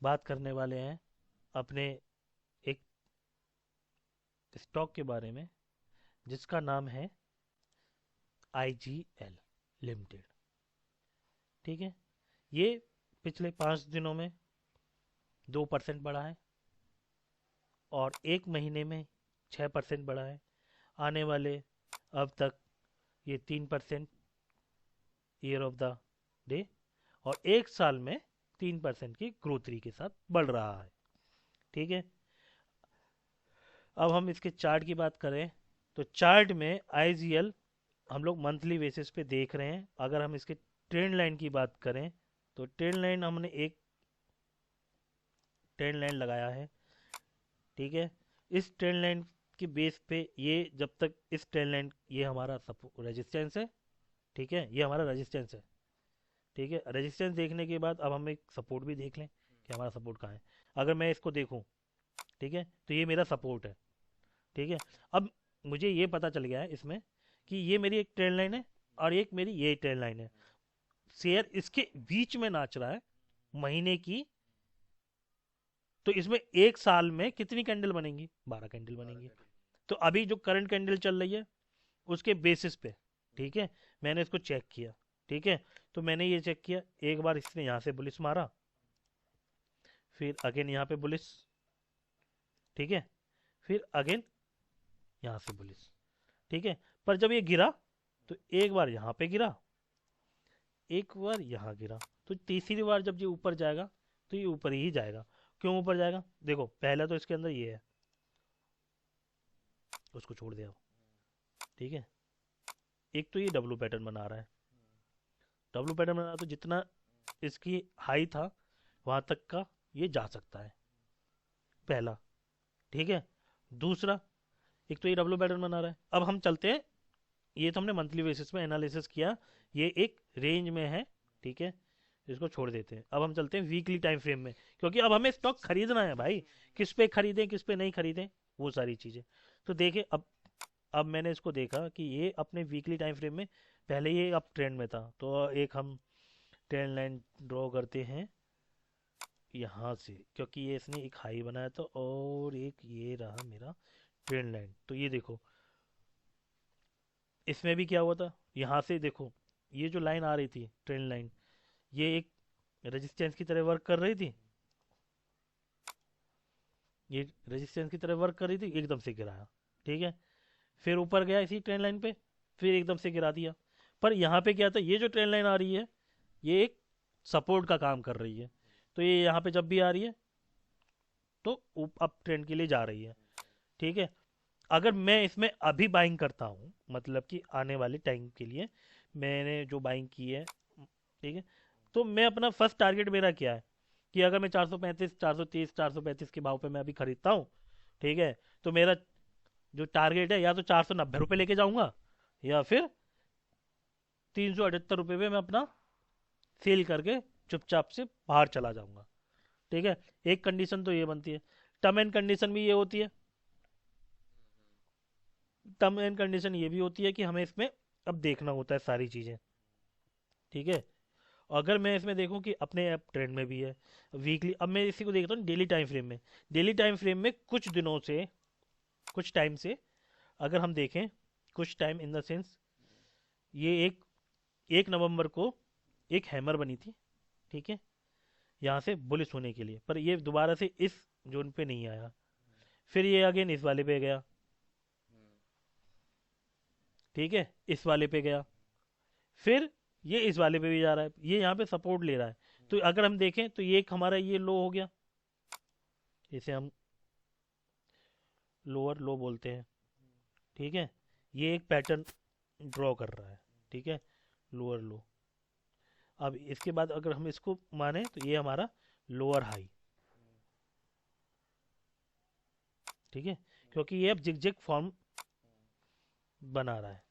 बात करने वाले हैं अपने एक स्टॉक के बारे में जिसका नाम है IGL लिमिटेड। ठीक है, ये पिछले 5 दिनों में 2% बढ़ा है और एक महीने में 6% बढ़ा है। आने वाले अब तक ये 3% ईयर ऑफ द डे और एक साल में 3% की ग्रोथ रही के साथ बढ़ रहा है। ठीक है, अब हम इसके चार्ट की बात करें तो चार्ट में IGL हम लोग मंथली बेसिस पे देख रहे हैं। अगर हम इसके ट्रेंड लाइन की बात करें तो ट्रेंड लाइन हमने एक ट्रेंड लाइन लगाया है। ठीक है, इस ट्रेंड लाइन के बेस पे ये जब तक इस ट्रेंड लाइन ये हमारा रेजिस्टेंस है। ठीक है, ये हमारा रेजिस्टेंस है। ठीक है, रेजिस्टेंस देखने के बाद अब हम एक सपोर्ट भी देख लें कि हमारा सपोर्ट कहाँ है। अगर मैं इसको देखूं, ठीक है, तो ये मेरा सपोर्ट है। ठीक है, अब मुझे ये पता चल गया है इसमें कि ये मेरी एक ट्रेंड लाइन है और एक मेरी ये ट्रेंड लाइन है। शेयर इसके बीच में नाच रहा है महीने की। तो इसमें एक साल में कितनी कैंडल बनेंगी? 12 कैंडल बनेंगी। तो अभी जो करंट कैंडल चल रही है उसके बेसिस पे, ठीक है, मैंने इसको चेक किया। ठीक है, तो मैंने ये चेक किया, एक बार इसने यहाँ से बुलिस मारा, फिर अगेन यहाँ पे बुलिस। ठीक है, फिर अगेन यहाँ से बुलिस। ठीक है, पर जब ये गिरा तो एक बार यहाँ पे गिरा, एक बार यहाँ गिरा। तो तीसरी बार जब ये ऊपर जाएगा तो ये ऊपर ही जाएगा। क्यों ऊपर जाएगा? देखो, पहला तो इसके अंदर ये है, उसको छोड़ दिया। ठीक है, एक तो ये डब्लू पैटर्न बना रहा है। डब्लू पैटर्न बना रहा है, तो जितना इसकी हाई था वहां तक का ये जा सकता है, पहला। ठीक है, दूसरा, एक तो ये डब्लू पैटर्न बना रहा है। अब हम चलते हैं, ये तो हमने मंथली बेसिस में एनालिसिस किया, ये एक रेंज में है। ठीक है, इसको छोड़ देते हैं। अब हम चलते हैं वीकली टाइम फ्रेम में, क्योंकि अब हमें स्टॉक खरीदना है भाई। किस पे खरीदें, किस पे नहीं खरीदें, वो सारी चीज़ें। तो देखिए, अब मैंने इसको देखा कि ये अपने वीकली टाइम फ्रेम में पहले ये अप ट्रेंड में था। तो एक हम ट्रेंड लाइन ड्रॉ करते हैं यहाँ से, क्योंकि ये इसने एक हाई बनाया था और एक ये रहा मेरा ट्रेंड लाइन। तो ये देखो, इसमें भी क्या हुआ था, यहाँ से देखो, ये जो लाइन आ रही थी ट्रेंड लाइन, ये एक रेजिस्टेंस की तरह वर्क कर रही थी। ये रेजिस्टेंस की तरह वर्क कर रही थी, एकदम से गिराया। ठीक है, फिर ऊपर गया इसी ट्रेंड लाइन पे, फिर एकदम से गिरा दिया। पर यहाँ पे क्या था, ये जो ट्रेंड लाइन आ रही है ये एक सपोर्ट का काम कर रही है। तो ये यहाँ पे जब भी आ रही है तो अप ट्रेंड के लिए जा रही है। ठीक है, अगर मैं इसमें अभी बाइंग करता हूँ, मतलब कि आने वाले टाइम के लिए मैंने जो बाइंग की है, ठीक है, तो मैं अपना फर्स्ट टारगेट मेरा क्या है कि अगर मैं 435, 430, 435 के भाव पे मैं अभी खरीदता हूँ, ठीक है, तो मेरा जो टारगेट है, या तो 490 रुपये लेके जाऊंगा, या फिर 378 रुपये में मैं अपना सेल करके चुपचाप से बाहर चला जाऊंगा। ठीक है, एक कंडीशन तो ये बनती है। टर्म एंड कंडीशन भी ये होती है, टर्म एंड कंडीशन ये भी होती है कि हमें इसमें अब देखना होता है सारी चीज़ें। ठीक है, अगर मैं इसमें देखूं कि अपने ऐप ट्रेंड में भी है, वीकली, अब मैं इसी को देखता हूँ डेली टाइम फ्रेम में। डेली टाइम फ्रेम में कुछ दिनों से, कुछ टाइम से अगर हम देखें, कुछ टाइम इन द सेंस, ये एक 1 नवंबर को एक हैमर बनी थी। ठीक है, यहाँ से बुलिश होने के लिए, पर ये दोबारा से इस जोन पे नहीं आया। फिर ये अगेन इस वाले पे गया। ठीक है, इस वाले पे गया, फिर ये इस वाले पे भी जा रहा है, ये यहाँ पे सपोर्ट ले रहा है। तो अगर हम देखें तो ये एक हमारा ये लो हो गया, इसे हम लोअर लो बोलते हैं। ठीक है, ये एक पैटर्न ड्रॉ कर रहा है। ठीक है, लोअर लो। अब इसके बाद अगर हम इसको माने तो ये हमारा लोअर हाई। ठीक है, क्योंकि ये अब जिग फॉर्म बना रहा है।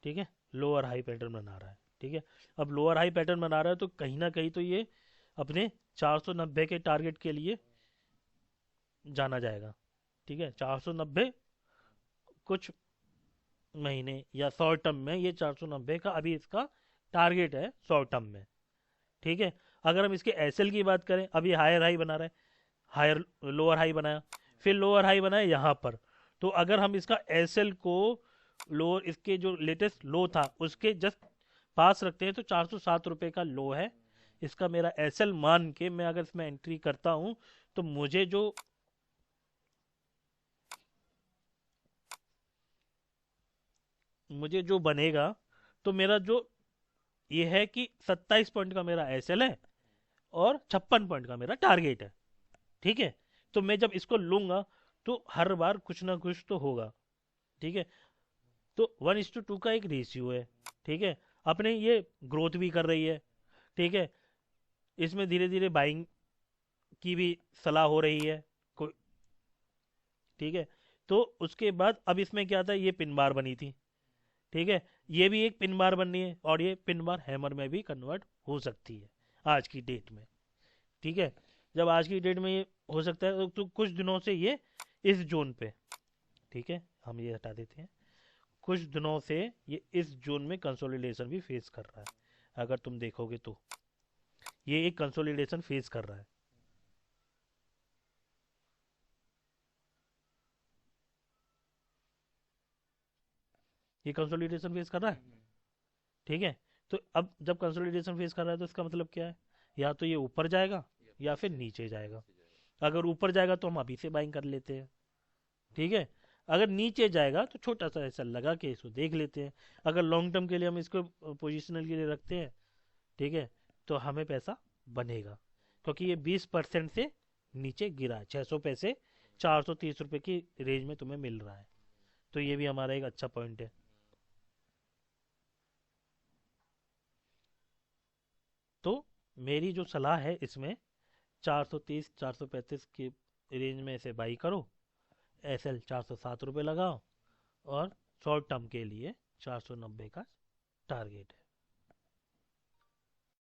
ठीक है, लोअर हाई पैटर्न बना रहा है। ठीक है, अब लोअर हाई पैटर्न बना रहा है तो कहीं ना कहीं तो ये अपने 490 के टारगेट के लिए जाना जाएगा। ठीक है, 490 कुछ महीने या शॉर्ट टर्म में ये 490 का अभी इसका टारगेट है शॉर्ट टर्म में। ठीक है, अगर हम इसके एसएल की बात करें, अब ये हायर हाई बना रहा है, हायर लोअर हाई बनाया, फिर लोअर हाई बनाया यहाँ पर। तो अगर हम इसका एसएल को लोअर, इसके जो लेटेस्ट लो था उसके जस्ट पास रखते हैं, तो 407 रुपये का लो है इसका। मेरा एसएल मान के मैं अगर इसमें एंट्री करता हूं, तो मुझे जो बनेगा, तो मेरा जो ये है कि 27 पॉइंट का मेरा एसएल है और 56 पॉइंट का मेरा टारगेट है। ठीक है, तो मैं जब इसको लूंगा तो हर बार कुछ ना कुछ तो होगा। ठीक है, तो 1:2 का एक रेशियो है। ठीक है, अपने ये ग्रोथ भी कर रही है। ठीक है, इसमें धीरे धीरे बाइंग की भी सलाह हो रही है कोई। ठीक है, तो उसके बाद अब इसमें क्या था, ये पिन बार बनी थी। ठीक है, ये भी एक पिन बार बननी है, और ये पिन बार हैमर में भी कन्वर्ट हो सकती है आज की डेट में। ठीक है, जब आज की डेट में ये हो सकता है, तो कुछ दिनों से ये इस जोन पे, ठीक है हम ये हटा देते हैं, कुछ दिनों से ये इस जोन में कंसोलिडेशन भी फेस कर रहा है। अगर तुम देखोगे तो ये एक कंसोलिडेशन फेस कर रहा है। ये कंसोलिडेशन फेस कर रहा है। ठीक है, तो अब जब कंसोलिडेशन फेस कर रहा है, तो इसका मतलब क्या है, या तो ये ऊपर जाएगा या फिर नीचे जाएगा। अगर ऊपर जाएगा तो हम अभी से बाइंग कर लेते हैं। ठीक है, अगर नीचे जाएगा तो छोटा सा ऐसा लगा के इसको देख लेते हैं। अगर लॉन्ग टर्म के लिए हम इसको पोजिशनल के लिए रखते हैं, ठीक है, तो हमें पैसा बनेगा, क्योंकि ये 20% से नीचे गिरा है। 600 पैसे 430 रुपये की रेंज में तुम्हें मिल रहा है, तो ये भी हमारा एक अच्छा पॉइंट है। तो मेरी जो सलाह है इसमें, 430 435 की रेंज में इसे बाई करो, एसएल 407 रुपये लगाओ, और शॉर्ट टर्म के लिए 490 का टारगेट है।